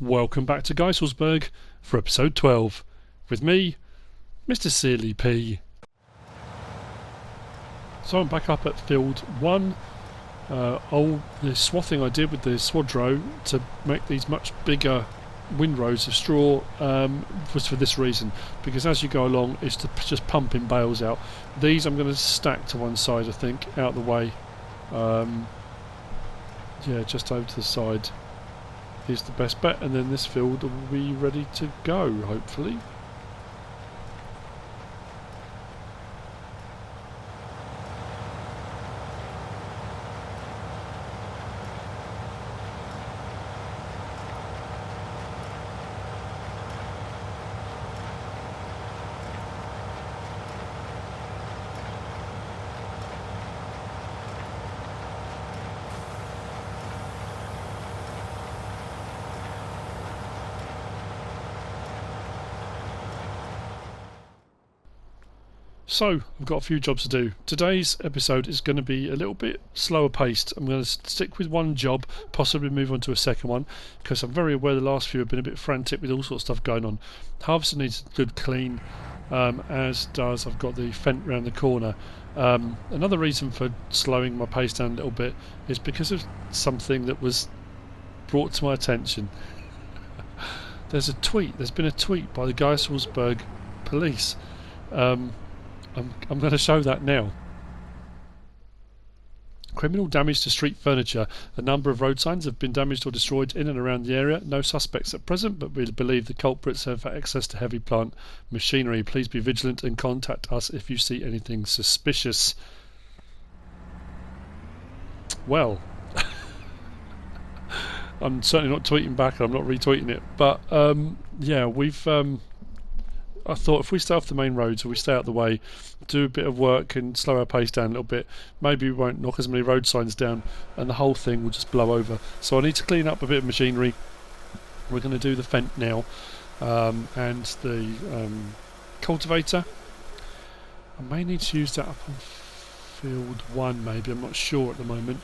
Welcome back to GEISELSBERG for episode 12 with me, MrSealyp. So I'm back up at field 1. The swathing I did with the Swadro to make these much bigger windrows of straw was for this reason, because as you go along it's to just pumping bales out. These I'm going to stack to one side, I think, out the way. Yeah, just over to the side is the best bet, and then this field will be ready to go, hopefully. So, I've got a few jobs to do. Today's episode is going to be a little bit slower paced. I'm going to stick with one job, possibly move on to a second one, because I'm very aware the last few have been a bit frantic with all sorts of stuff going on. Harvester needs a good clean, as does I've got the fent round the corner. Another reason for slowing my pace down a little bit is because of something that was brought to my attention. There's been a tweet by the GEISELSBERG police. I'm going to show that now. Criminal damage to street furniture. A number of road signs have been damaged or destroyed in and around the area. No suspects at present, but we believe the culprits have access to heavy plant machinery. Please be vigilant and contact us if you see anything suspicious. Well, I'm certainly not tweeting back, I'm not retweeting it, but yeah, I thought if we stay off the main roads, or we stay out the way, do a bit of work and slow our pace down a little bit, maybe we won't knock as many road signs down and the whole thing will just blow over. So I need to clean up a bit of machinery. We're going to do the fent now, and the cultivator. I may need to use that up on field 1 maybe, I'm not sure at the moment,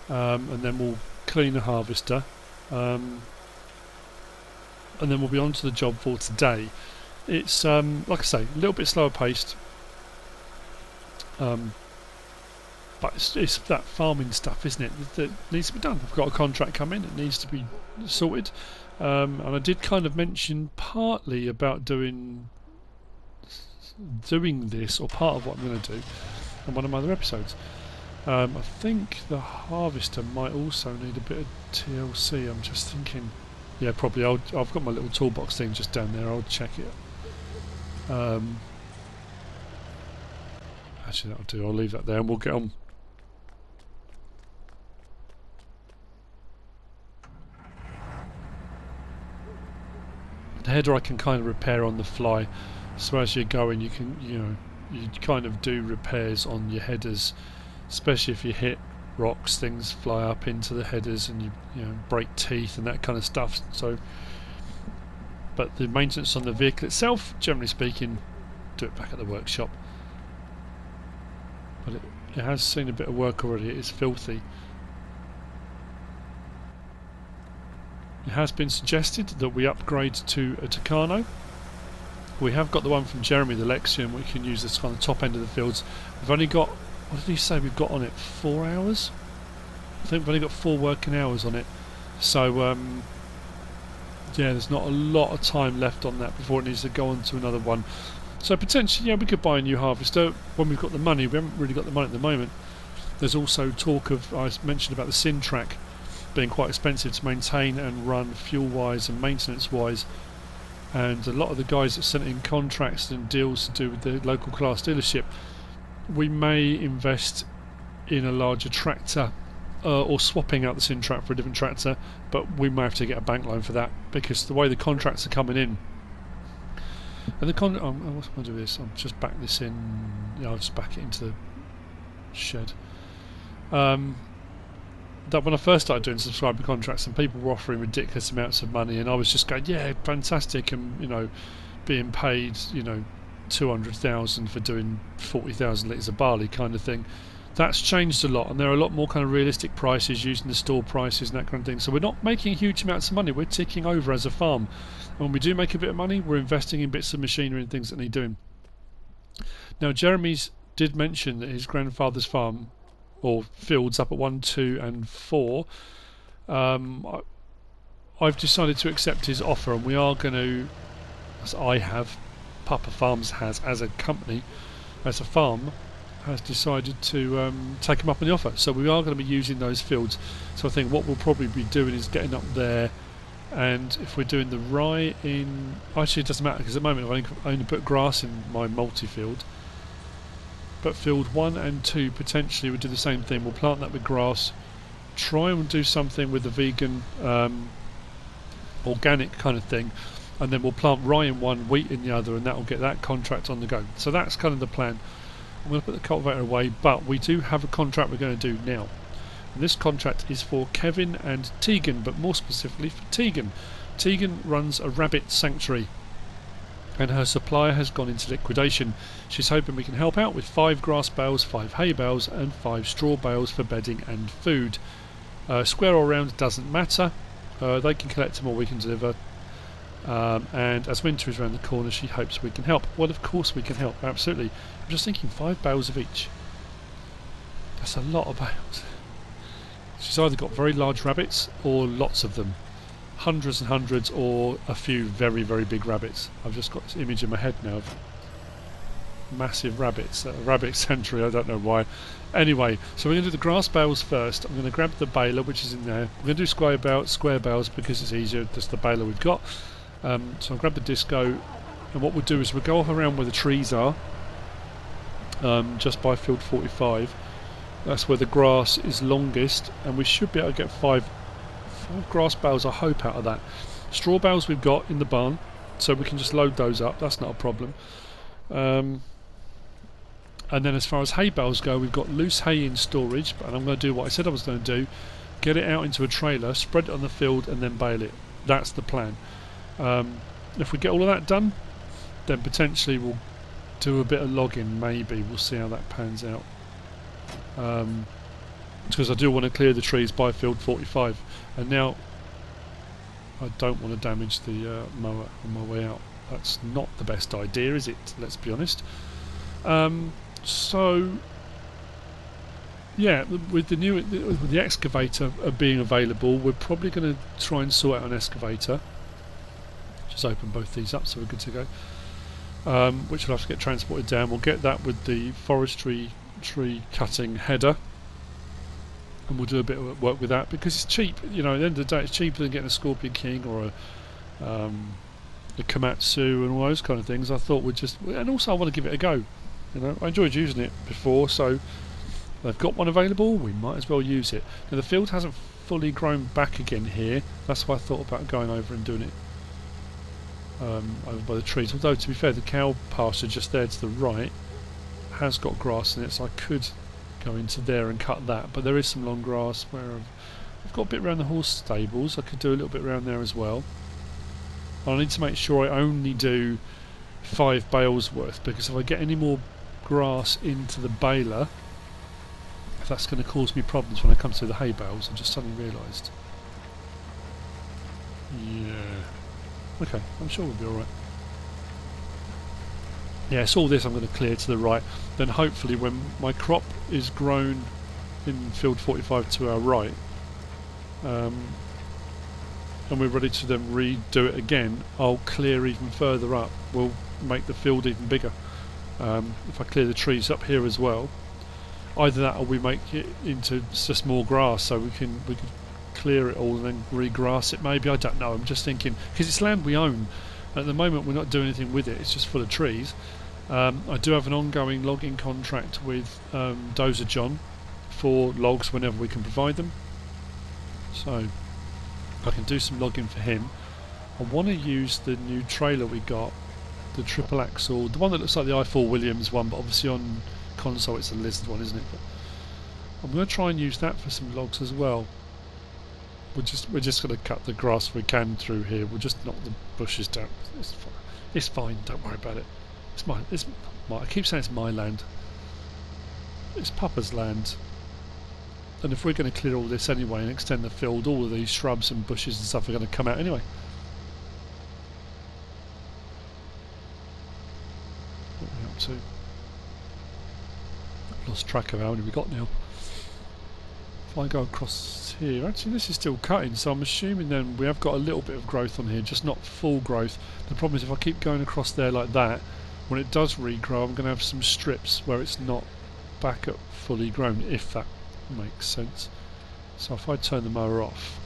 and then we'll clean the harvester, and then we'll be on to the job for today. It's, like I say, a little bit slower paced, but it's that farming stuff, isn't it, that needs to be done. I've got a contract coming, it needs to be sorted, and I did kind of mention partly about doing this, or part of what I'm going to do, on one of my other episodes. I think the harvester might also need a bit of TLC. I'm just thinking, yeah, probably. I've got my little toolbox thing just down there, I'll check it. Actually, that'll do. I'll leave that there and we'll get on. The header I can kind of repair on the fly, so as you're going you can, you kind of do repairs on your headers, especially if you hit rocks, things fly up into the headers and you break teeth and that kind of stuff. So, but the maintenance on the vehicle itself, generally speaking, do it back at the workshop. But it has seen a bit of work already. It is filthy. It has been suggested that we upgrade to a Tucano. We have got the one from Jeremy, the Lexion. We can use this on the top end of the fields. We've only got, what did he say we've got on it? 4 hours? I think we've only got 4 working hours on it. So yeah, there's not a lot of time left on that before it needs to go on to another one. So potentially, yeah, we could buy a new harvester when we've got the money. We haven't really got the money at the moment. There's also talk of, I mentioned about the Sintrack being quite expensive to maintain and run fuel-wise and maintenance-wise. And a lot of the guys that sent in contracts and deals to do with the local class dealership, we may invest in a larger tractor, or swapping out the Sintrack for a different tractor, but we may have to get a bank loan for that because the way the contracts are coming in. And the what's going to do with this? I'll just back this in. Yeah, I'll just back it into the shed. That when I first started doing subscriber contracts and people were offering ridiculous amounts of money, and I was just going, yeah, fantastic, and being paid 200,000 for doing 40,000 litres of barley kind of thing. That's changed a lot, and there are a lot more kind of realistic prices using the store prices and that kind of thing. So we're not making huge amounts of money. We're ticking over as a farm. And when we do make a bit of money, we're investing in bits of machinery and things that need doing. Now, Jeremy's did mention that his grandfather's farm, or fields up at 1, 2 and 4, I've decided to accept his offer, and we are going to, as I have, Papa Farms has, as a company, as a farm, has decided to take him up on the offer. So we are going to be using those fields. So I think what we'll probably be doing is getting up there, and if we're doing the rye in... Actually, it doesn't matter, because at the moment I've only put grass in my multi-field. But field 1 and 2 potentially would do the same thing. We'll plant that with grass, try and do something with the vegan organic kind of thing, and then we'll plant rye in one, wheat in the other, and that will get that contract on the go. So that's kind of the plan. I'm going to put the cultivator away, but we do have a contract we're going to do now. And this contract is for Kevin and Tegan, but more specifically for Tegan. Tegan runs a rabbit sanctuary, and her supplier has gone into liquidation. She's hoping we can help out with 5 grass bales, 5 hay bales, and 5 straw bales for bedding and food. Square or round doesn't matter. They can collect them or we can deliver. And as winter is around the corner, she hopes we can help. Well, of course we can help, absolutely. I'm just thinking 5 bales of each. That's a lot of bales. She's either got very large rabbits or lots of them. Hundreds and hundreds, or a few very, very big rabbits. I've just got this image in my head now of massive rabbits at a rabbit sanctuary. I don't know why. Anyway, so we're going to do the grass bales first. I'm going to grab the baler, which is in there. We're going to do square bales because it's easier. Just the baler we've got. So I'll grab the disco, and what we'll do is we'll go off around where the trees are, just by field 45. That's where the grass is longest, and we should be able to get 5 grass bales, I hope, out of that. Straw bales we've got in the barn, so we can just load those up. That's not a problem. And then as far as hay bales go, we've got loose hay in storage, and I'm going to do what I said I was going to do: get it out into a trailer, spread it on the field, and then bale it. That's the plan. If we get all of that done, then potentially we'll do a bit of logging. Maybe we'll see how that pans out. Because I do want to clear the trees by field 45, and now I don't want to damage the mower on my way out. That's not the best idea, is it? Let's be honest. So yeah, with the excavator being available, we're probably going to try and sort out an excavator. Just open both these up so we're good to go. Which will have to get transported down. We'll get that with the forestry tree cutting header, and we'll do a bit of work with that because it's cheap. You know, at the end of the day, it's cheaper than getting a Scorpion King or a Komatsu and all those kind of things. I thought we'd just, and also I want to give it a go. You know, I enjoyed using it before, so they've got one available. We might as well use it. Now the field hasn't fully grown back again here. That's why I thought about going over and doing it over by the trees. Although to be fair, the cow pasture just there to the right has got grass in it, so I could go into there and cut that. But there is some long grass where I've got a bit around the horse stables. I could do a little bit around there as well. I need to make sure I only do 5 bales worth, because if I get any more grass into the baler, that's going to cause me problems when I come to the hay bales. I just suddenly realised. Yeah. Okay, I'm sure we'll be alright. Yeah, so all this I'm going to clear to the right. Then hopefully when my crop is grown in field 45 to our right, and we're ready to then redo it again, I'll clear even further up. We'll make the field even bigger. If I clear the trees up here as well, either that or we make it into just more grass, so we can clear it all and then regrass it. Maybe, I don't know. I'm just thinking, because it's land we own. At the moment we're not doing anything with it. It's just full of trees. I do have an ongoing logging contract with Dozer John for logs whenever we can provide them. So I can do some logging for him. I want to use the new trailer we got, the triple axle, the one that looks like the i4 Williams one, but obviously on console it's a Lizard one, isn't it? But I'm going to try and use that for some logs as well. We're just going to cut the grass we can through here. We'll just knock the bushes down. It's fine. It's fine. Don't worry about it. It's my. I keep saying it's my land. it's Papa's land. And if we're going to clear all this anyway and extend the field, all of these shrubs and bushes and stuff are going to come out anyway. What are we up to? I've lost track of how many we got now. If I go across here, actually this is still cutting, so I'm assuming then we have got a little bit of growth on here, just not full growth. The problem is if I keep going across there like that, when it does regrow I'm going to have some strips where it's not back up fully grown, if that makes sense. So if I turn the mower off,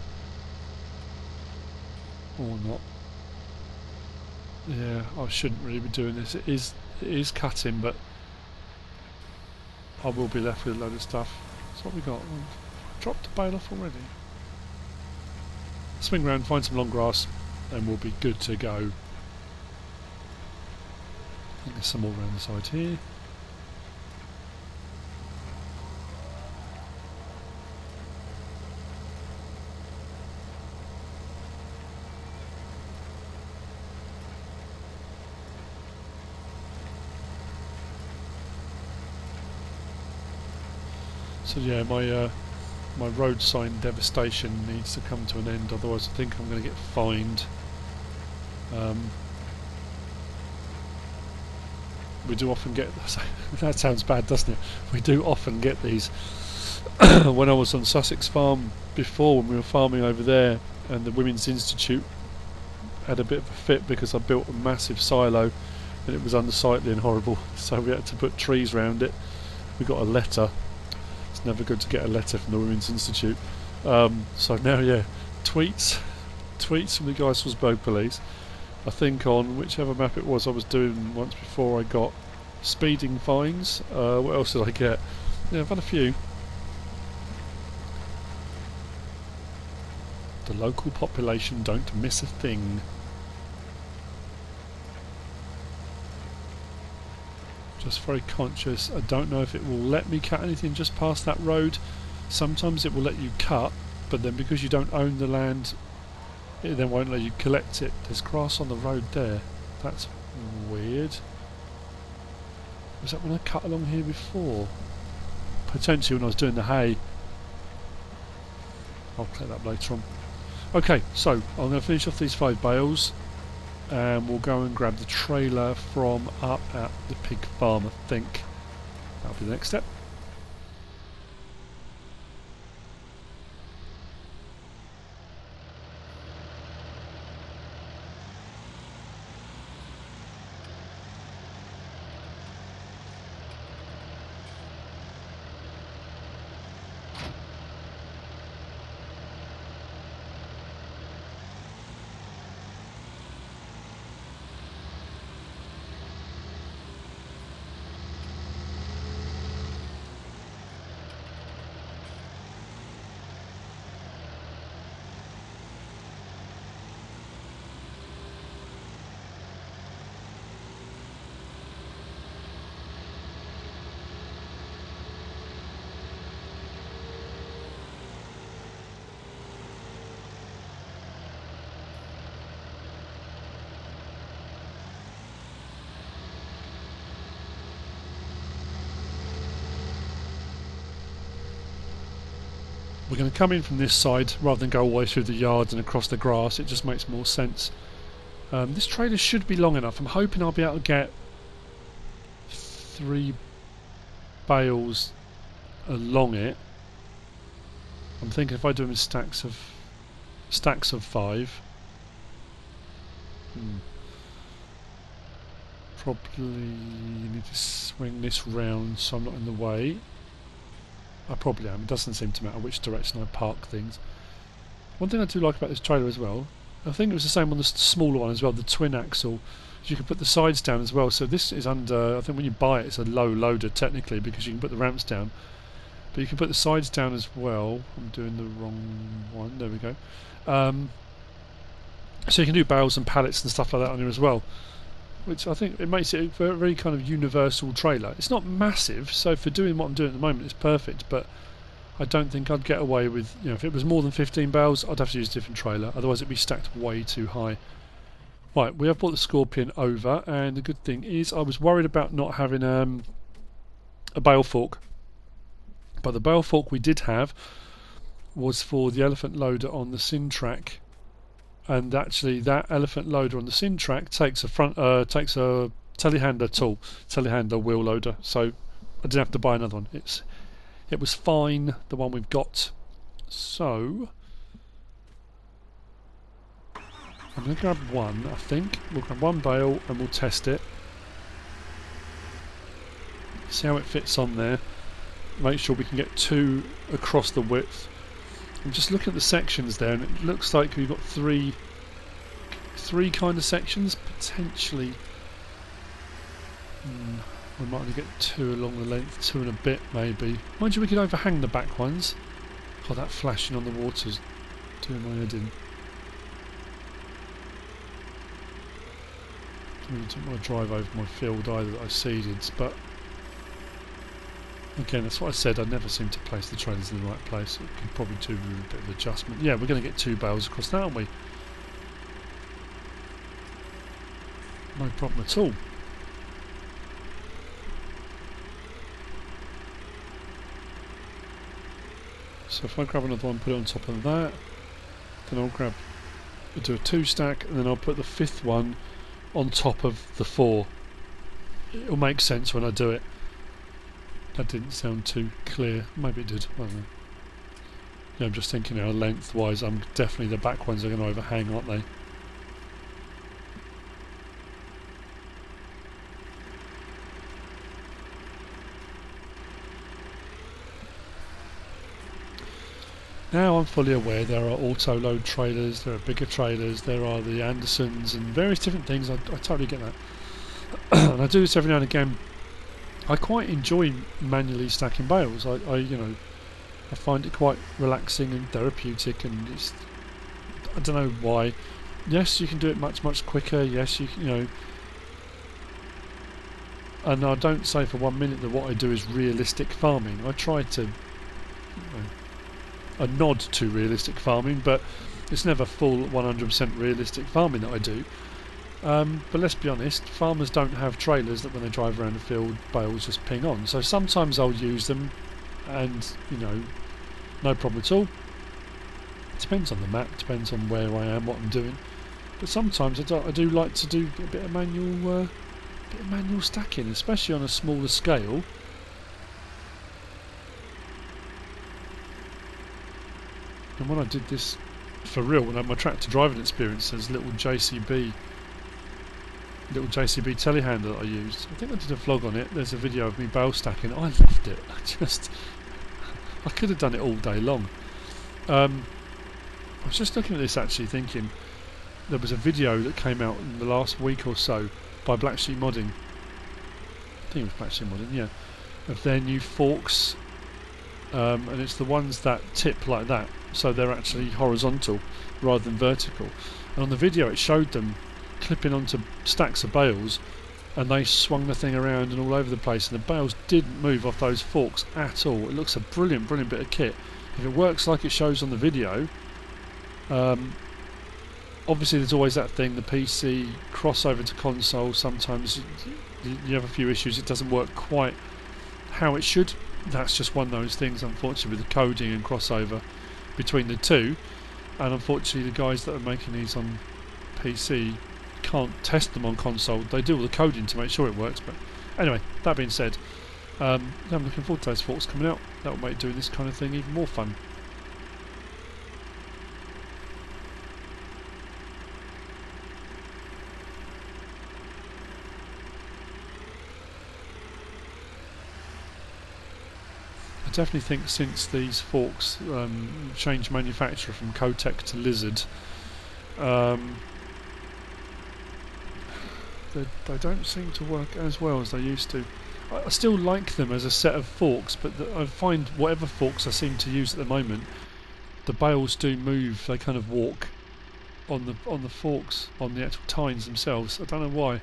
or not, yeah, I shouldn't really be doing this. It is cutting, but I will be left with a load of stuff. So what we got? Dropped the bale off already. Swing round, find some long grass, and we'll be good to go. I think there's some more around the side here. So yeah, my road sign devastation needs to come to an end, otherwise I think I'm going to get fined. We do often get that sounds bad, doesn't it? We do often get these. When I was on Sussex Farm before, when we were farming over there, and the Women's Institute had a bit of a fit because I built a massive silo and it was unsightly and horrible, so we had to put trees around it. We got a letter. It's never good to get a letter from the Women's Institute. So now, yeah, tweets from the GEISELSBERG police. I think on whichever map it was I was doing once before, I got speeding fines. What else did I get? Yeah, I've had a few. The local population don't miss a thing. Just very conscious. I don't know if it will let me cut anything just past that road. Sometimes it will let you cut, but then because you don't own the land, it then won't let you collect it. There's grass on the road there. That's weird. Was that when I cut along here before? Potentially when I was doing the hay. I'll clear that up later on. Okay, so I'm going to finish off these 5 bales and we'll go and grab the trailer from up at the pig farm, I think. That'll be the next step. We're going to come in from this side rather than go all the way through the yard and across the grass. It just makes more sense. This trailer should be long enough. I'm hoping I'll be able to get 3 bales along it. I'm thinking if I do them in stacks of 5. Probably need to swing this round so I'm not in the way. I probably am. It doesn't seem to matter which direction I park things. One thing I do like about this trailer as well, I think it was the same on the smaller one as well, the twin axle, is you can put the sides down as well. So this is under, I think when you buy it, it's a low loader technically because you can put the ramps down. But you can put the sides down as well. I'm doing the wrong one. There we go. So you can do bales and pallets and stuff like that on here as well, which I think it makes it a very, very kind of universal trailer. It's not massive, so for doing what I'm doing at the moment, it's perfect. But I don't think I'd get away with, you know, if it was more than 15 bales, I'd have to use a different trailer. Otherwise, it'd be stacked way too high. Right, we have brought the Scorpion over, and the good thing is, I was worried about not having a bale fork But the bale fork we did have was for the elephant loader on the Sintrack, and actually that elephant loader on the Sintrack takes a telehandler tool, telehandler wheel loader, so I didn't have to buy another one. It was fine, the one we've got. So I'm going to grab one, I think. We'll grab one bale and we'll test it. See how it fits on there. Make sure we can get 2 across the width. I'm just looking at the sections there, and it looks like we've got three kind of sections, potentially. We might only get 2 along the length, 2 and a bit maybe. Mind you, we could overhang the back ones. Oh, that flashing on the water's doing my head in. I didn't want to drive over my field either that I seeded, but again, that's what I said, I never seem to place the trailers in the right place. It could probably do a bit of adjustment. Yeah, we're going to get 2 bales across that, aren't we? No problem at all. So if I grab another one, put it on top of that, then I'll do a 2 stack, and then I'll put the 5th one on top of the 4. It'll make sense when I do it. That didn't sound too clear. Maybe it did. I don't know. Yeah, I'm just thinking now lengthwise, definitely the back ones are going to overhang, aren't they? Now I'm fully aware there are auto-load trailers, there are bigger trailers, there are the Andersons and various different things. I totally get that. And I do this every now and again. I quite enjoy manually stacking bales. I find it quite relaxing and therapeutic, and I don't know why. Yes, you can do it much quicker. Yes, you know. And I don't say for 1 minute that what I do is realistic farming. I try to, a nod to realistic farming, but it's never full 100% realistic farming that I do. But let's be honest, farmers don't have trailers that when they drive around the field, bales just ping on. So sometimes I'll use them, and no problem at all. It depends on the map, depends on where I am, what I'm doing. But sometimes I do like to do a bit of manual stacking, especially on a smaller scale. And when I did this for real, when I had my tractor driving experience, there's little JCB telehandler that I used. I think I did a vlog on it. There's a video of me bale stacking. I loved it. I could have done it all day long. I was just looking at this actually, thinking there was a video that came out in the last week or so by Black Sheep Modding. I think it was Black Sheep Modding, yeah, of their new forks, and it's the ones that tip like that, so they're actually horizontal rather than vertical. And on the video, it showed them clipping onto stacks of bales, and they swung the thing around and all over the place, and the bales didn't move off those forks at all. It looks a brilliant bit of kit. If it works like it shows on the video, obviously there's always that thing, the PC crossover to console. Sometimes you have a few issues, it doesn't work quite how it should. That's just one of those things, unfortunately, with the coding and crossover between the two. And unfortunately the guys that are making these on PC can't test them on console. They do all the coding to make sure it works. But anyway, that being said, I'm looking forward to those forks coming out. That will make doing this kind of thing even more fun. I definitely think since these forks changed manufacturer from Kotec to Lizard, they don't seem to work as well as they used to. I still like them as a set of forks, but I find whatever forks I seem to use at the moment, the bales do move. They kind of walk on the forks, on the actual tines themselves. I don't know why.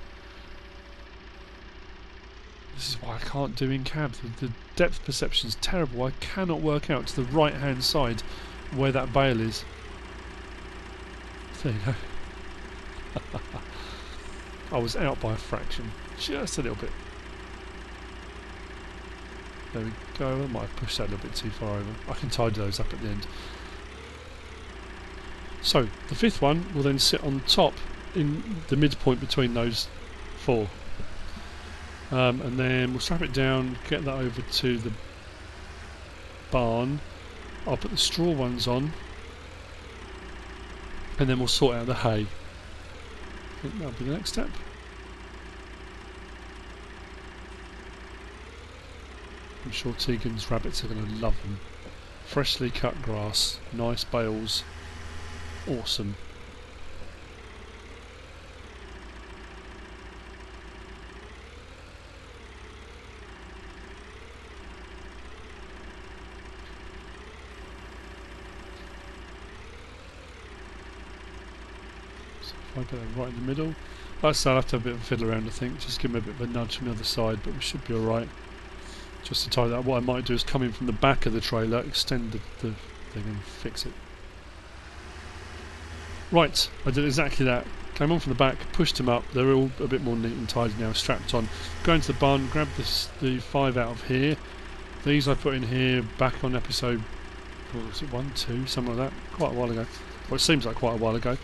This is why I can't do in cab. The depth perception is terrible. I cannot work out to the right hand side where that bale is. There you go. I was out by a fraction, just a little bit. There we go. I might have pushed that a little bit too far over. I can tidy those up at the end. So the fifth one will then sit on top in the midpoint between those four. And then we'll strap it down, get that over to the barn. I'll put the straw ones on, and then we'll sort out the hay. I think that'll be the next step. I'm sure Tegan's rabbits are going to love them. Freshly cut grass, nice bales, awesome. If I get that right in the middle. Like I said, I'll have to have a bit of a fiddle around, I think. Just give me a bit of a nudge from the other side, but we should be alright. Just to tie that, what I might do is come in from the back of the trailer, extend the thing and fix it. Right, I did exactly that. Came on from the back, pushed them up. They're all a bit more neat and tidy now, strapped on. Go into the barn, grab the 5 out of here. These I put in here back on episode, what was it, 1, 2, something like that, quite a while ago. Well, it seems like quite a while ago.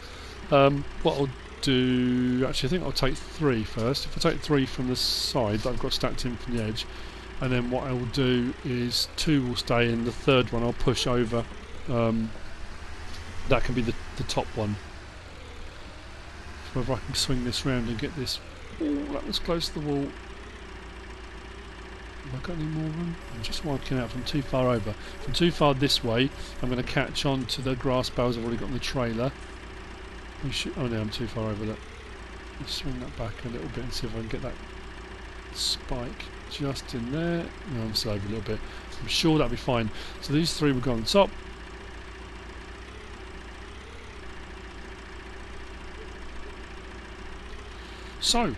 What I'll do, actually I think I'll take 3 first. If I take 3 from the side that I've got stacked in from the edge, and then what I will do is 2 will stay in, the third one I'll push over. That can be the top one. So whether I can swing this round and get this. Oh, that was close to the wall. Have I got any more room? I'm just working out from too far over. From too far this way, I'm going to catch on to the grass bales I've already got on the trailer. Oh no, I'm too far over that. Let's swing that back a little bit and see if I can get that spike just in there. No, I'm still over a little bit. I'm sure that'll be fine. So these 3 will go on top. So,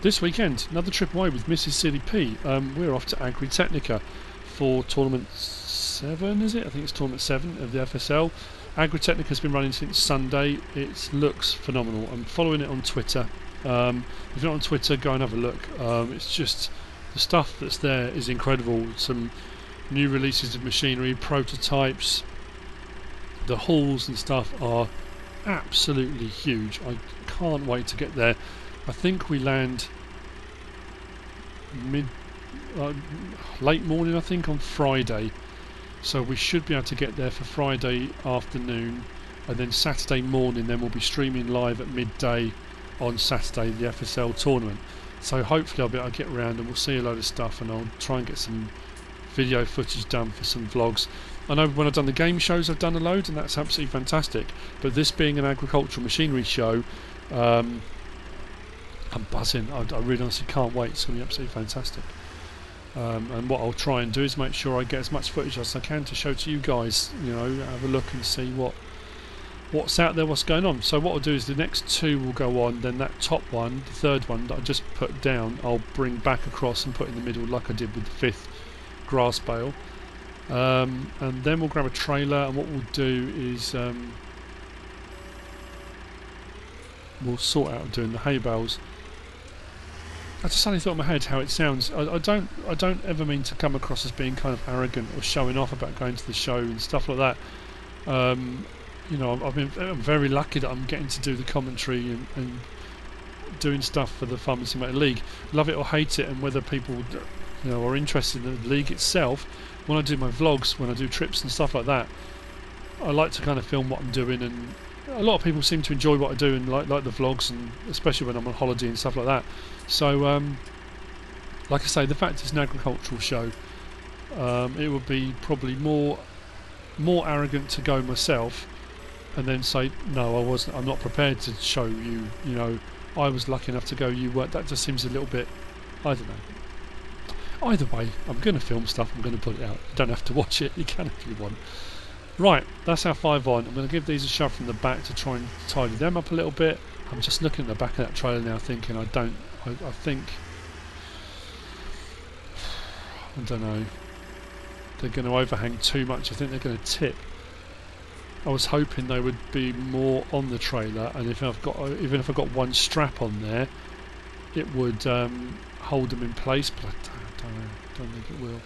this weekend, another trip away with MrSealyp. We're off to Agritechnica for Tournament 7, is it? I think it's Tournament 7 of the FSL. Agritechnica's been running since Sunday. It looks phenomenal. I'm following it on Twitter. If you're not on Twitter, go and have a look. It's just, the stuff that's there is incredible. Some new releases of machinery, prototypes. The halls and stuff are absolutely huge. I can't wait to get there. I think we land late morning, I think, on Friday. So we should be able to get there for Friday afternoon, and then Saturday morning then we'll be streaming live at midday on Saturday, the FSL tournament. So hopefully I'll be able to get around and we'll see a load of stuff, and I'll try and get some video footage done for some vlogs. I know when I've done the game shows I've done a load, and that's absolutely fantastic, but this being an agricultural machinery show, I'm buzzing. I really honestly can't wait. It's going to be absolutely fantastic. And what I'll try and do is make sure I get as much footage as I can to show to you guys, you know, have a look and see what's out there, what's going on. So what I'll do is the next 2 will go on, then that top one, the third one that I just put down, I'll bring back across and put in the middle like I did with the 5th grass bale. And then we'll grab a trailer, and what we'll do is we'll sort out doing the hay bales. I just suddenly thought in my head how it sounds. I don't ever mean to come across as being kind of arrogant or showing off about going to the show and stuff like that. You know, I'm very lucky that I'm getting to do the commentary and doing stuff for the Farming Simulator League. Love it or hate it, and whether people, you know, are interested in the league itself. When I do my vlogs, when I do trips and stuff like that, I like to kind of film what I'm doing, and a lot of people seem to enjoy what I do and like the vlogs, and especially when I'm on holiday and stuff like that. So like I say, the fact it's an agricultural show, it would be probably more arrogant to go myself and then say no, I'm not prepared to show you, you know, I was lucky enough to go, you weren't. That just seems a little bit, I don't know. Either way, I'm going to film stuff, I'm going to put it out. You don't have to watch it, you can if you want. Right, that's our 5 on. I'm going to give these a shove from the back to try and tidy them up a little bit. I'm just looking at the back of that trailer now thinking I think, I don't know, they're going to overhang too much. I think they're going to tip. I was hoping they would be more on the trailer, and even if I've got one strap on there, it would hold them in place, but I don't know, don't think it will.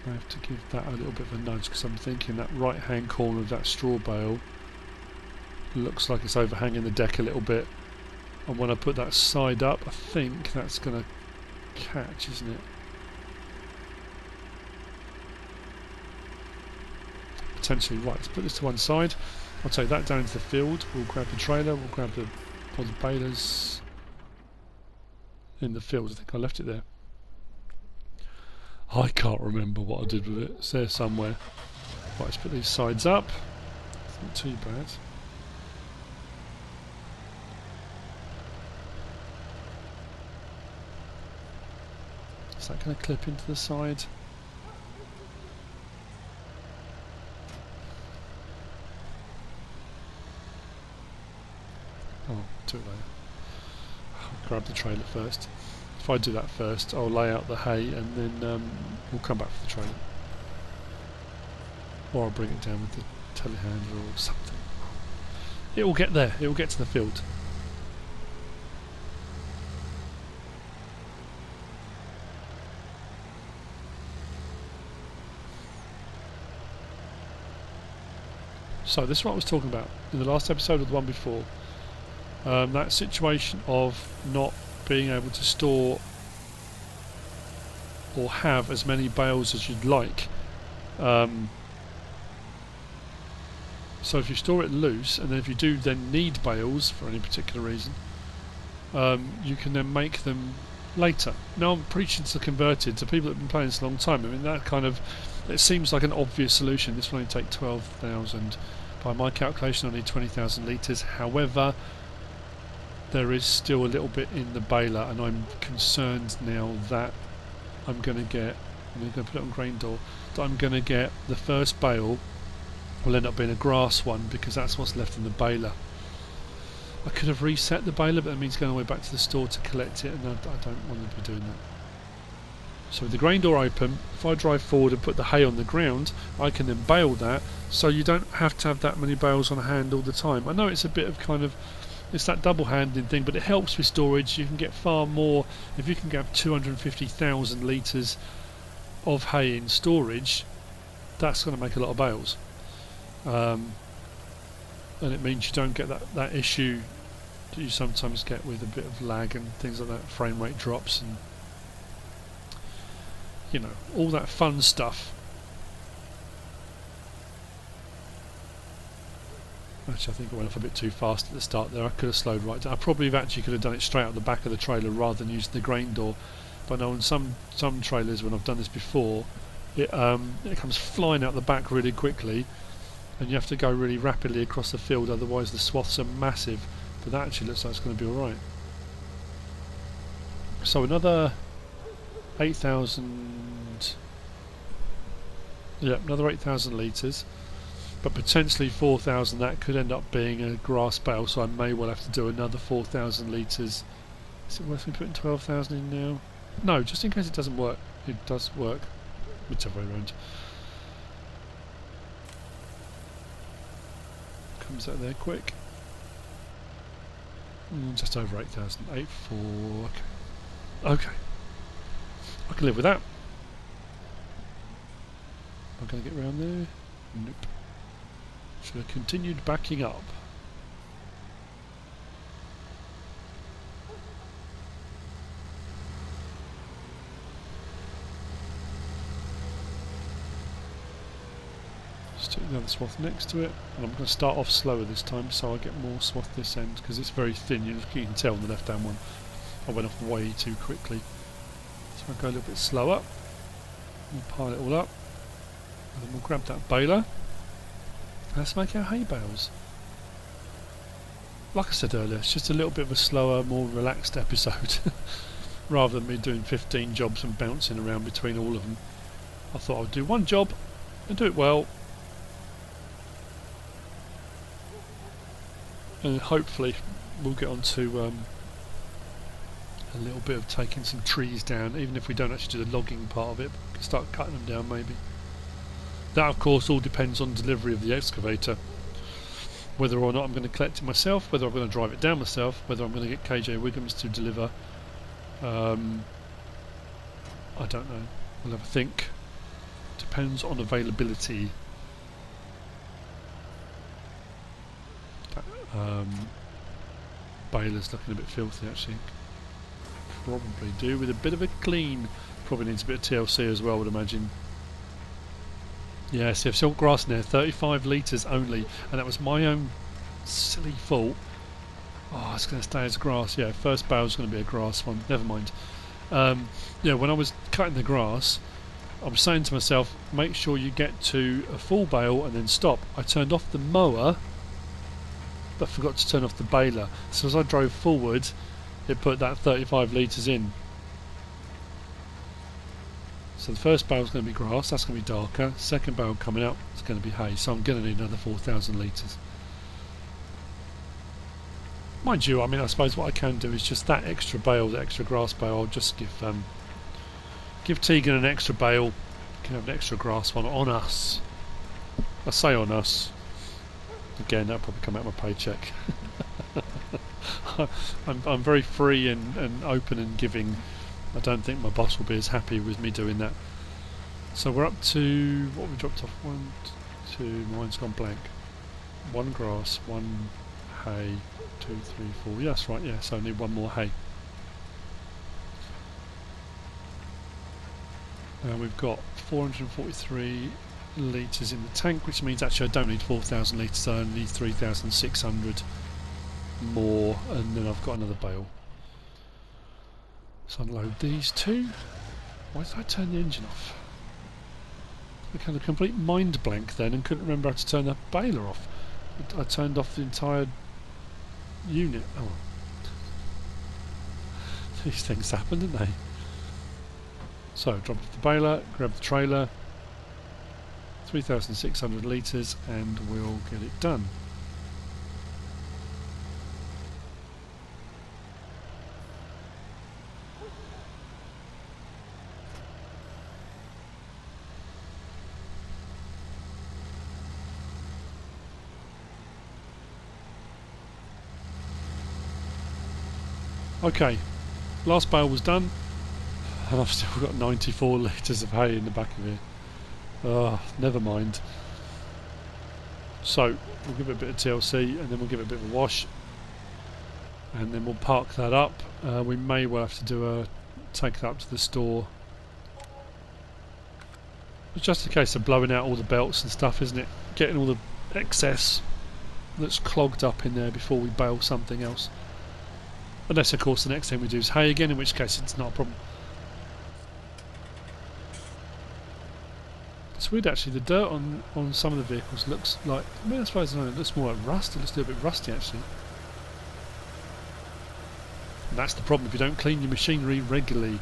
I have to give that a little bit of a nudge because I'm thinking that right hand corner of that straw bale looks like it's overhanging the deck a little bit, and when I put that side up I think that's going to catch, isn't it? Potentially. Right, let's put this to one side. I'll take that down into the field. We'll grab the trailer, we'll grab the pod balers in the field. I think I left it there. I can't remember what I did with it. It's there somewhere. Right, let's put these sides up. It's not too bad. Is that going to clip into the side? Oh, do it later. I'll grab the trailer first. If I do that first, I'll lay out the hay and then we'll come back for the trailer. Or I'll bring it down with the telehandler or something. It will get there, it will get to the field. So this is what I was talking about in the last episode or the one before. That situation of not being able to store or have as many bales as you'd like. So if you store it loose, and then if you do then need bales for any particular reason, you can then make them later. Now I'm preaching to the converted, to people that have been playing this a long time. I mean, that kind of, it seems like an obvious solution. This will only take 12,000. By my calculation, I need 20,000 litres. However, there is still a little bit in the baler, and I'm concerned now that I'm going to put it on grain door, that I'm going to get the first bale will end up being a grass one, because that's what's left in the baler. I could have reset the baler, but that means going all the way back to the store to collect it, and I don't want to be doing that. So with the grain door open, if I drive forward and put the hay on the ground, I can then bale that, so you don't have to have that many bales on hand all the time. I know it's a bit of kind of, it's that double-handed thing, but it helps with storage. You can get far more if you can get 250,000 litres of hay in storage. That's going to make a lot of bales, and it means you don't get that issue that you sometimes get with a bit of lag and things like that, frame rate drops and you know, all that fun stuff. Actually, I think I went off a bit too fast at the start there. I could have slowed right down. I probably actually could have done it straight out the back of the trailer rather than using the grain door. But I know on some trailers, when I've done this before, it comes flying out the back really quickly, and you have to go really rapidly across the field, otherwise the swaths are massive. But that actually looks like it's going to be alright. So another 8,000, yeah, another 8,000 litres, but potentially 4,000. That could end up being a grass bale, so I may well have to do another 4,000 litres. Is it worth me putting 12,000 in now? No, just in case it doesn't work. It does work, whichever way around. Comes out there quick. Just over 8,000. 8,400. Okay. I can live with that. Am I going to get round there? Nope. Should have continued backing up. Stick the other swath next to it, and I'm going to start off slower this time so I get more swath this end, because it's very thin. You can tell on the left hand one I went off way too quickly. So I'll go a little bit slower. We'll pile it all up, and then we'll grab that baler. Let's make our hay bales. Like I said earlier, it's just a little bit of a slower, more relaxed episode. Rather than me doing 15 jobs and bouncing around between all of them. I thought I would do one job and do it well. And hopefully we'll get on to a little bit of taking some trees down, even if we don't actually do the logging part of it. We can start cutting them down maybe. That of course all depends on delivery of the excavator. Whether or not I'm going to collect it myself, whether I'm going to drive it down myself, whether I'm going to get KJ Wiggums to deliver. I don't know. We'll have a think. depends on availability. Baler's looking a bit filthy actually. Probably do with a bit of a clean. Probably needs a bit of TLC as well, I would imagine. Yeah, see, I've still got grass in there, 35 litres only, and that was my own silly fault. Oh, it's going to stay as grass. Yeah, first bale's going to be a grass one. Never mind. Yeah, when I was cutting the grass, I was saying to myself, make sure you get to a full bale and then stop. I turned off the mower, but forgot to turn off the baler. So as I drove forward, it put that 35 litres in. So the first bale's going to be grass, that's going to be darker. Second bale coming up, it's going to be hay. So I'm going to need another 4,000 litres. Mind you, I mean, I suppose what I can do is just that extra bale, the extra grass bale, I'll just give Tegan an extra bale. You can have an extra grass one on us. I say on us. Again, that'll probably come out of my paycheck. I'm very free and open and giving. I don't think my boss will be as happy with me doing that. So we're up to, what we dropped off? 1, 2, mine's gone blank. 1 grass, 1 hay, 2, 3, 4. Yeah, that's right, yeah, so I need 1 more hay. We've got 443 litres in the tank, which means actually I don't need 4,000 litres, I only need 3,600 more, and then I've got another bale. So unload these two. Why did I turn the engine off? I had a complete mind blank then and couldn't remember how to turn the baler off. I turned off the entire unit. Oh, these things happen, didn't they? So drop off the baler, grab the trailer, 3,600 litres, and we'll get it done. Okay, last bale was done, and I've still got 94 litres of hay in the back of here. Oh, never mind. So, we'll give it a bit of TLC, and then we'll give it a bit of a wash, and then we'll park that up. We may well have to take that up to the store. It's just a case of blowing out all the belts and stuff, isn't it? Getting all the excess that's clogged up in there before we bale something else. Unless, of course, the next thing we do is hay again, in which case it's not a problem. It's weird actually, the dirt on some of the vehicles looks like, I mean, I suppose it looks more like rust, it looks a little bit rusty actually. And that's the problem if you don't clean your machinery regularly.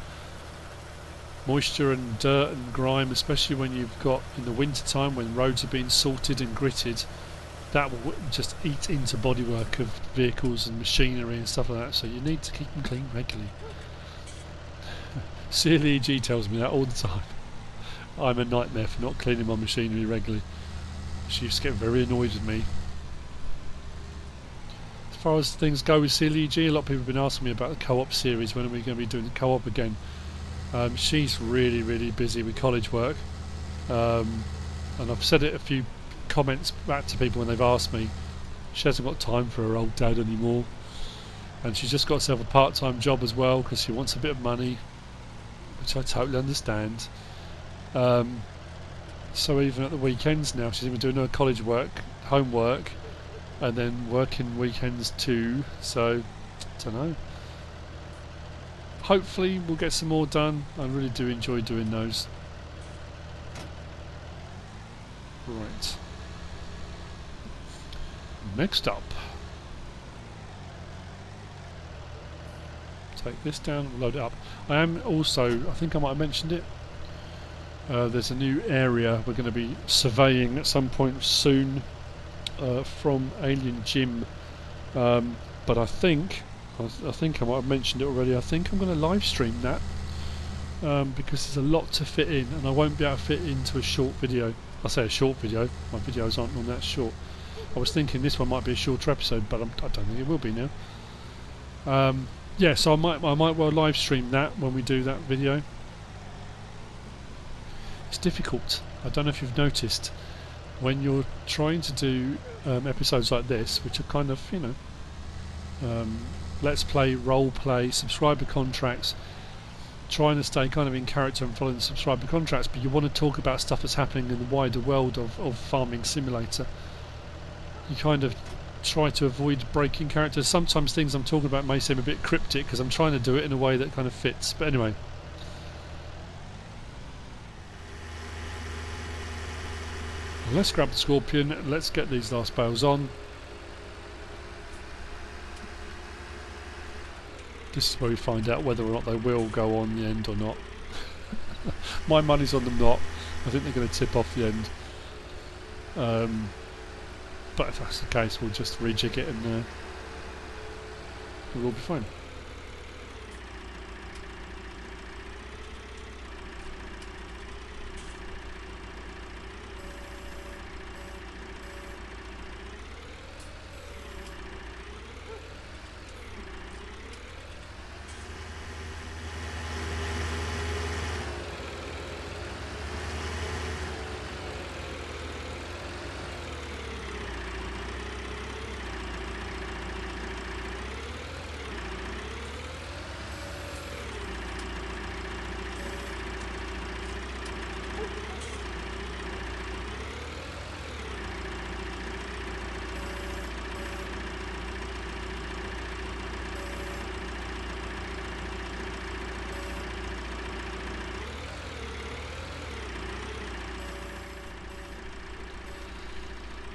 Moisture and dirt and grime, especially when you've got in the winter time when roads are being salted and gritted, that will just eat into bodywork of vehicles and machinery and stuff like that, so you need to keep them clean regularly. CLEG tells me that all the time. I'm a nightmare for not cleaning my machinery regularly. She used to get very annoyed with me. As far as things go with CLEG, a lot of people have been asking me about the co-op series. When are we going to be doing the co-op again? She's really busy with college work, and I've said it a few comments back to people when they've asked me. She hasn't got time for her old dad anymore, and she's just got herself a part-time job as well because she wants a bit of money, which I totally understand. So even at the weekends now she's even doing her college work, homework, and then working weekends too, so I don't know. Hopefully we'll get some more done. I really do enjoy doing those. Right. Next up, take this down, load it up. I am also, I think I might have mentioned it, there's a new area we're going to be surveying at some point soon from Alien Gym, but I think I might have mentioned it already. I think I'm going to live stream that because there's a lot to fit in and I won't be able to fit into a short video. I say a short video, my videos aren't on that short. I was thinking this one might be a shorter episode, but I don't think it will be now. Yeah, so I might well live stream that when we do that video. It's difficult. I don't know if you've noticed, when you're trying to do episodes like this, which are kind of, you know, let's play, role play, subscriber contracts, trying to stay kind of in character and following the subscriber contracts, but you want to talk about stuff that's happening in the wider world of Farming Simulator. You kind of try to avoid breaking character. Sometimes things I'm talking about may seem a bit cryptic because I'm trying to do it in a way that kind of fits. But anyway. Let's grab the Scorpion, let's get these last bales on. This is where we find out whether or not they will go on the end or not. My money's on them not. I think they're going to tip off the end. But if that's the case, we'll just rejig it and we'll be fine.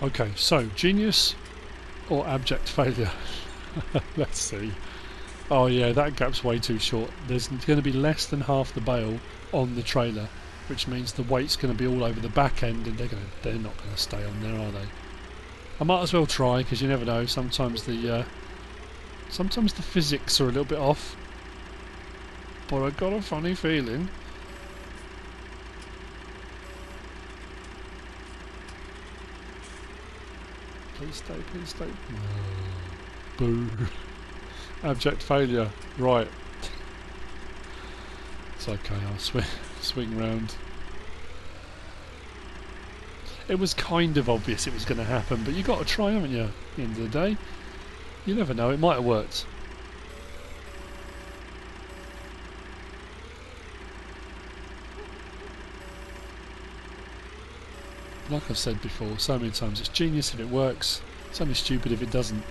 Okay, so genius or abject failure? Let's see. Oh yeah, that gap's way too short. There's going to be less than half the bale on the trailer, which means the weight's going to be all over the back end, and they're not going to stay on there, are they? I might as well try, because you never know. Sometimes the physics are a little bit off, but I got a funny feeling. Please stay, please stay. Boo. Abject failure. Right. It's okay, I'll swing round. It was kind of obvious it was going to happen, but you got to try, haven't you? At the end of the day. You never know, it might have worked. Like I've said before so many times, it's genius if it works, it's only stupid if it doesn't.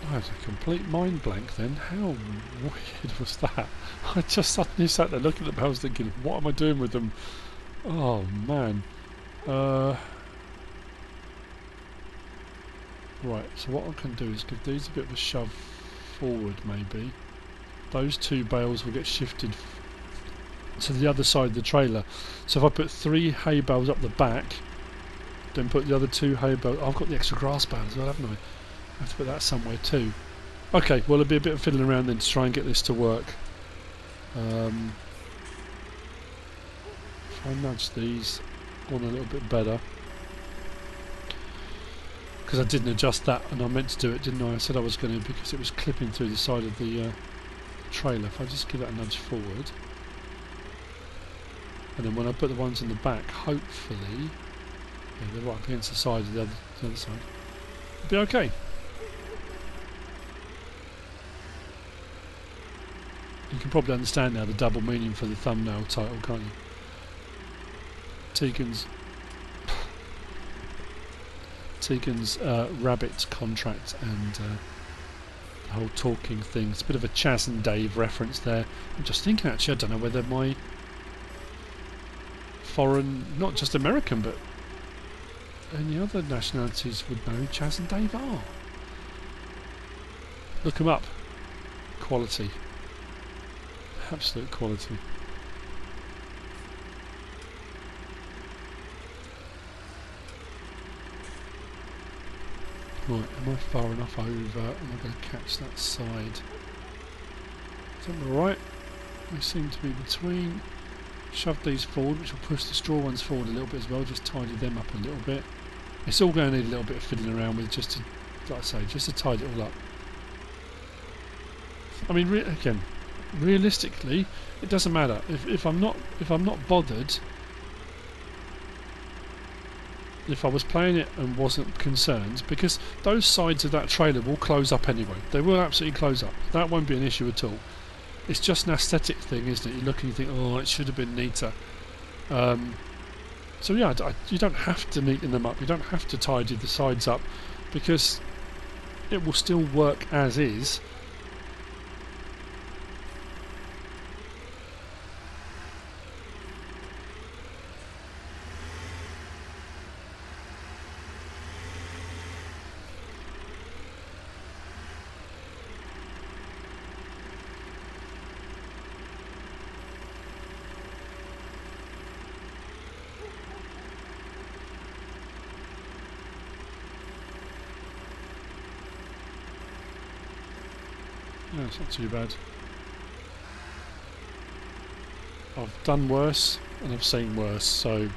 I had a complete mind blank then. How weird was that? I just suddenly sat there looking at the bales thinking, what am I doing with them? Oh man. Right, so what I can do is give these a bit of a shove forward maybe. Those two bales will get shifted to the other side of the trailer. So if I put 3 hay bales up the back, then put the other 2 hay bales... I've got the extra grass bale as well, haven't I? I have to put that somewhere too. Okay, well it'll be a bit of fiddling around then to try and get this to work. If I nudge these on a little bit better. Because I didn't adjust that and I meant to do it, didn't I? I said I was going to because it was clipping through the side of the trailer. If I just give that a nudge forward. And then when I put the ones in the back, hopefully... Yeah, they're right up against the side of the other side. It'll be okay. You can probably understand now the double meaning for the thumbnail title, can't you? Tegan's rabbit contract and the whole talking thing. It's a bit of a Chaz and Dave reference there. I'm just thinking actually, I don't know whether my foreign, not just American, but any other nationalities would know who Chaz and Dave are. Look them up. Quality. Absolute quality. Right, am I far enough over? Am I going to catch that side? Is that alright? We seem to be between. shove these forward, which will push the straw ones forward a little bit as well, just tidy them up a little bit. It's all going to need a little bit of fiddling around with, just to, like I say, just to tidy it all up. I mean, again, realistically, it doesn't matter if I'm not bothered. If I was playing it and wasn't concerned, because those sides of that trailer will close up anyway. They will absolutely close up. That won't be an issue at all. It's just an aesthetic thing, isn't it? You look and you think, oh, it should have been neater. So yeah, you don't have to neaten them up. You don't have to tidy the sides up, because it will still work as is. No, it's not too bad. I've done worse and I've seen worse, so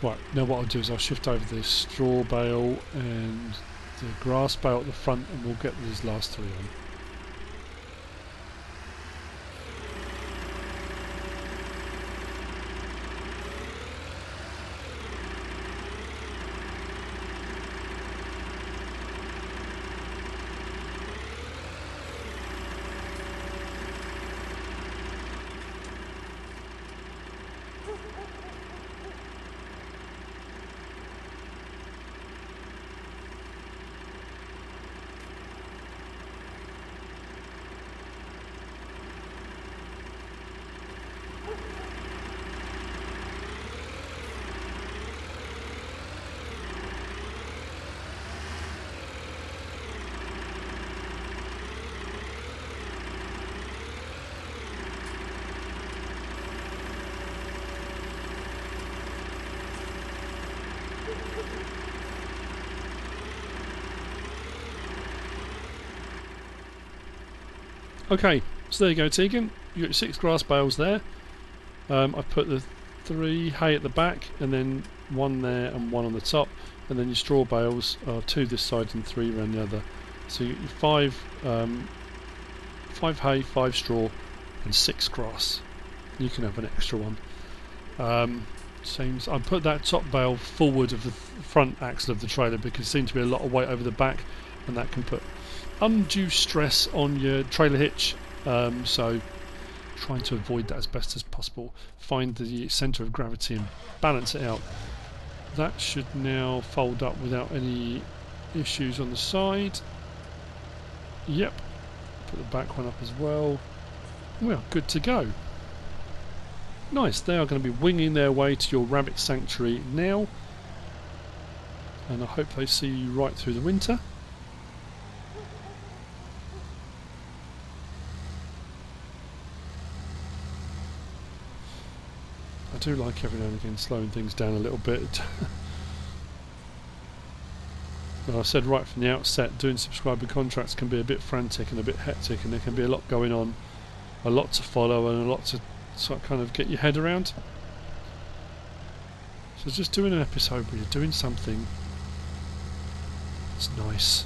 right, now what I'll do is I'll shift over the straw bale and the grass bale at the front, and we'll get these last three on. Okay, so there you go, Tegan. You got 6 grass bales there. I've put the 3 hay at the back, and then 1 there and 1 on the top, and then your straw bales are 2 this side and 3 around the other. So you get 5 hay, 5 straw, and 6 grass. You can have an extra one. I put that top bale forward of the front axle of the trailer because there seems to be a lot of weight over the back, and that can put undue stress on your trailer hitch, so trying to avoid that as best as possible. Find the centre of gravity and balance it out. That should now fold up without any issues on the side. Yep, put the back one up as well. We are good to go. Nice, they are going to be winging their way to your rabbit sanctuary now, and I hope they see you right through the winter. I do like every now and again slowing things down a little bit. Well, I said right from the outset, doing subscriber contracts can be a bit frantic and a bit hectic, and there can be a lot going on, a lot to follow and a lot to sort of kind of get your head around. So just doing an episode where you're doing something, it's nice.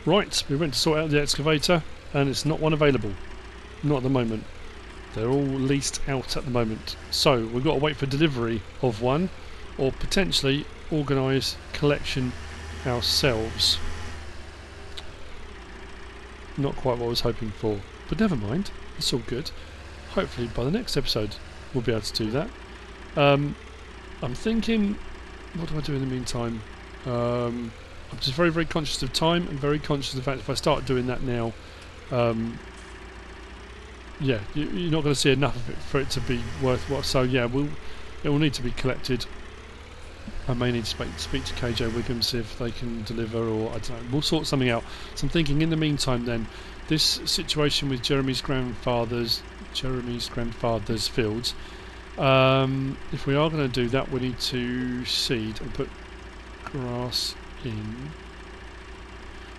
Right, we went to sort out the excavator and it's not one available. Not at the moment. They're all leased out at the moment. So we've got to wait for delivery of one, or potentially organise collection ourselves. Not quite what I was hoping for, but never mind, it's all good. Hopefully by the next episode we'll be able to do that. I'm thinking, what do I do in the meantime? I'm just very, very conscious of time and very conscious of the fact if I start doing that now, yeah, you're not going to see enough of it for it to be worthwhile. So yeah, we'll It will need to be collected. I may need to speak to KJ Wiggum, see if they can deliver, or I don't know, we'll sort something out. So I'm thinking in the meantime then, this situation with Jeremy's grandfather's fields, if we are going to do that, we need to seed and put grass in.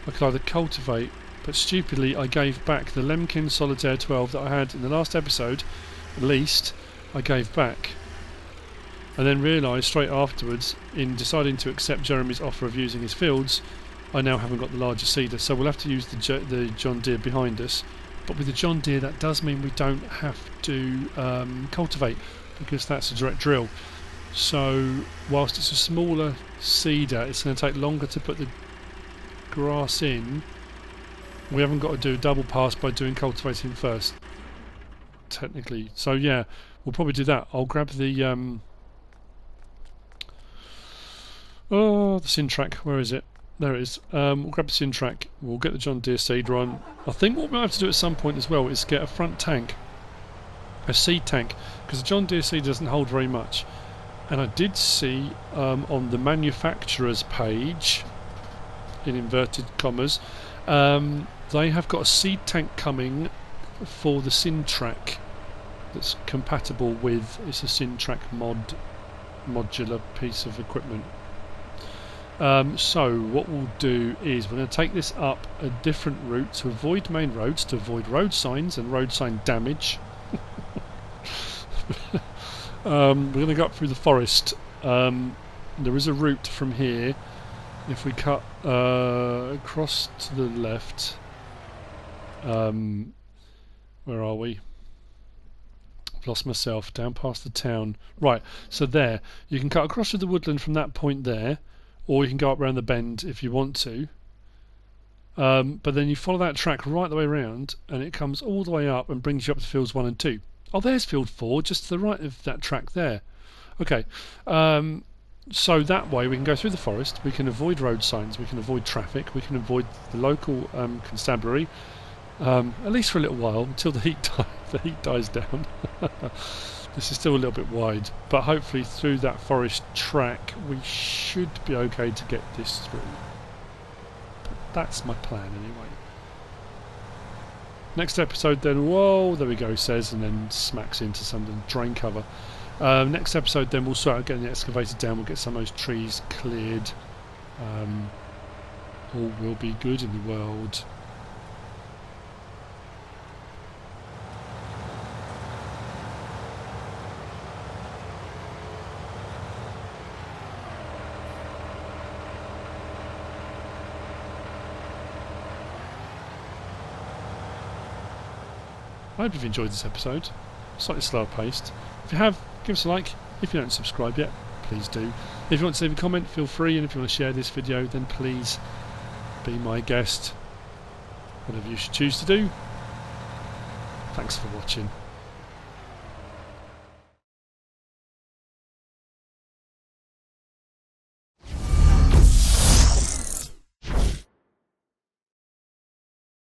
I could either cultivate, but stupidly I gave back the Lemkin Solitaire 12 that I had in the last episode, at least, I gave back. And then realised straight afterwards, in deciding to accept Jeremy's offer of using his fields, I now haven't got the larger seeder, so we'll have to use the John Deere behind us. But with the John Deere, that does mean we don't have to cultivate, because that's a direct drill. So whilst it's a smaller seeder, it's going to take longer to put the grass in. We haven't got to do a double pass by doing cultivating first, technically. So yeah, we'll probably do that. I'll grab the Syntrack. Where is it? There it is. We'll grab the Syntrack. We'll get the John Deere seeder on. I think what we'll have to do at some point as well is get a front tank, a seed tank, because the John Deere seed doesn't hold very much. And I did see on the manufacturer's page, in inverted commas, they have got a seed tank coming for the Syntrack that's compatible with, it's a Syntrack modular piece of equipment. So what we'll do is we're going to take this up a different route to avoid main roads, to avoid road signs and road sign damage. We're going to go up through the forest. There is a route from here. If we cut across to the left, where are we? I've lost myself. Down past the town. Right, so there. You can cut across to the woodland from that point there, or you can go up around the bend if you want to. But then you follow that track right the way around, and it comes all the way up and brings you up to fields 1 and 2. Oh, there's field 4, just to the right of that track there. Okay. So that way we can go through the forest, we can avoid road signs, we can avoid traffic, we can avoid the local constabulary, at least for a little while, until the heat dies down. This is still a little bit wide, but hopefully through that forest track we should be okay to get this through. But that's my plan anyway. Next episode then, whoa, there we go, says, and then smacks into some drain cover. Next episode then we'll start getting the excavator down, we'll get some of those trees cleared. All will be good in the world. I hope you've enjoyed this episode. Slightly slower paced. If you have, give us a like. If you don't subscribe yet, please do. If you want to leave a comment, feel free, and if you want to share this video, then please be my guest. Whatever you should choose to do. Thanks for watching.